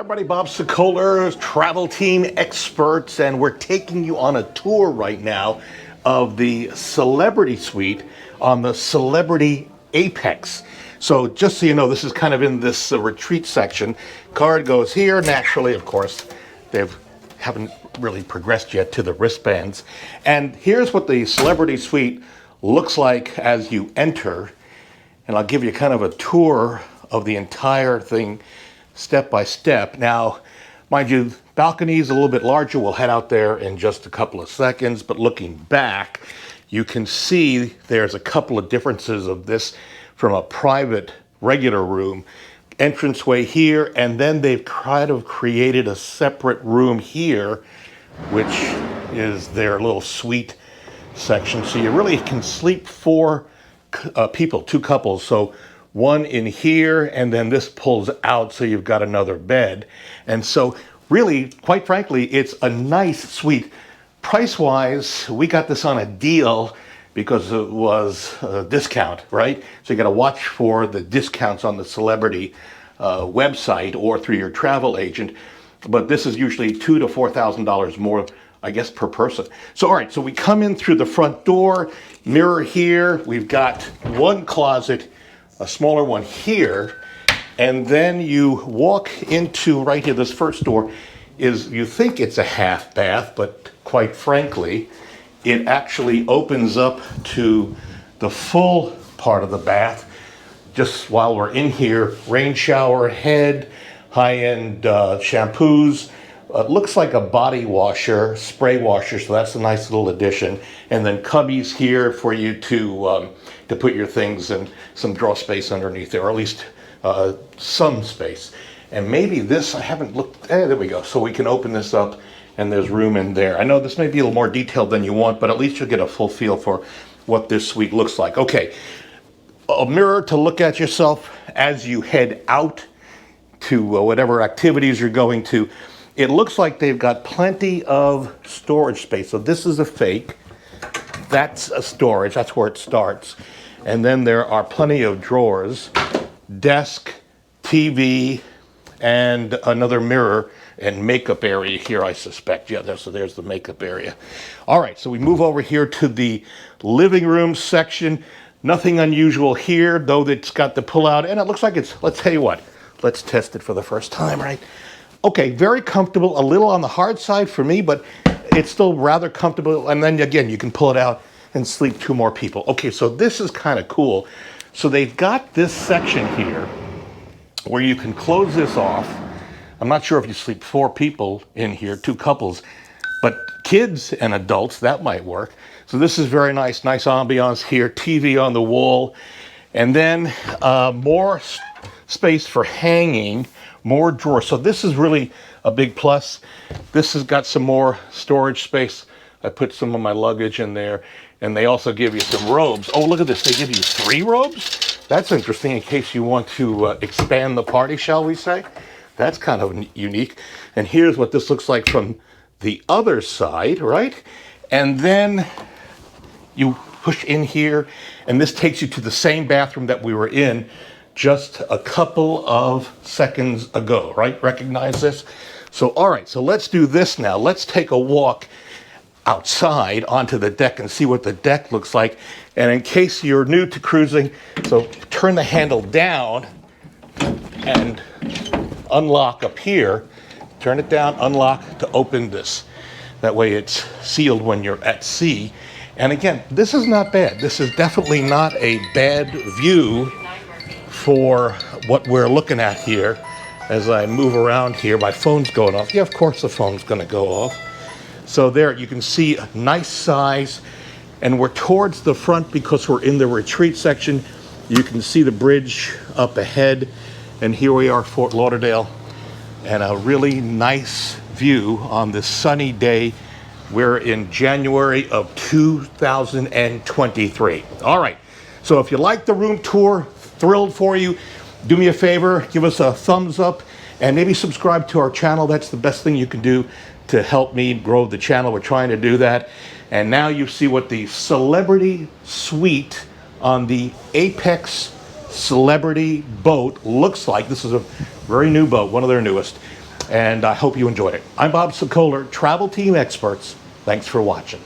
Everybody, Bob Sokoler, travel team experts, and we're taking you on a tour right now of the Celebrity Suite on the Celebrity Apex. So just so you know, this is kind of in this retreat section. Card goes here. Naturally, of course, they haven't really progressed yet to the wristbands. And here's what the Celebrity Suite looks like as you enter. And I'll give you kind of a tour of the entire thing step by step. Now, mind you, balcony's a little bit larger. We'll head out there in just a couple of seconds, but looking back, you can see there's a couple of differences of this from a private regular room. Entranceway here, and then they've kind of created a separate room here, which is their little suite section. So you really can sleep four people, two couples. So one in here, and then this pulls out, so you've got another bed. And so really, quite frankly, it's a nice suite. Price-wise, we got this on a deal because it was a discount, right? So you got to watch for the discounts on the Celebrity website or through your travel agent. But this is usually $2,000 to $4,000 more, I guess, per person. So, all right, so we come in through the front door, mirror here. We've got one closet, a smaller one here, and then you walk into right here. This first door is, you think it's a half bath, but quite frankly, it actually opens up to the full part of the bath. Just while we're in here, rain shower head, high-end shampoos. Looks like a body washer, spray washer, so that's a nice little addition. And then cubbies here for you to put your things and some drawer space underneath there, or at least some space. And maybe this, I haven't looked, there we go. So we can open this up and there's room in there. I know this may be a little more detailed than you want, but at least you'll get a full feel for what this suite looks like. Okay, a mirror to look at yourself as you head out to whatever activities you're going to. It looks like they've got plenty of storage space. So this is a fake. That's a storage. That's where it starts. And then there are plenty of drawers, desk, TV, and another mirror and makeup area here, I suspect. Yeah, so there's the makeup area. All right, so we move over here to the living room section. Nothing unusual here, though it's got the pull-out. And it looks like it's, let's tell you what, let's test it for the first time, right? Okay, very comfortable, a little on the hard side for me, but it's still rather comfortable. And then again, you can pull it out and sleep two more people. Okay, so this is kind of cool. So they've got this section here where you can close this off. I'm not sure if you sleep four people in here, two couples, but kids and adults, that might work. So this is very nice, nice ambiance here, TV on the wall, and then more space for hanging, more drawers. So this is really a big plus. This has got some more storage space. I put some of my luggage in there, and they also give you some robes. Oh, look at this. They give you 3 robes? That's interesting in case you want to expand the party, shall we say. That's kind of unique. And here's what this looks like from the other side, right? And then you push in here, and this takes you to the same bathroom that we were in just a couple of seconds ago, right? Recognize this? So, all right, so let's do this now. Let's take a walk outside onto the deck and see what the deck looks like. And in case you're new to cruising, so turn the handle down and unlock up here. Turn it down, unlock to open this. That way it's sealed when you're at sea. And again, this is not bad. This is definitely not a bad view for what we're looking at here. As I move around here, my phone's going off. Yeah, of course the phone's going to go off. So there you can see a nice size, and we're towards the front because we're in the retreat section. You can see the bridge up ahead, and here we are, Fort Lauderdale, and a really nice view on this sunny day. We're in January of 2023. All right, so if you like the room tour, thrilled for you, do me a favor, give us a thumbs up, and maybe subscribe to our channel. That's the best thing you can do to help me grow the channel. We're trying to do that. And now you see what the Celebrity Suite on the Apex Celebrity boat looks like. This is a very new boat, one of their newest. and I hope you enjoyed it. I'm Bob Sokoler, Travel Team Experts. Thanks for watching.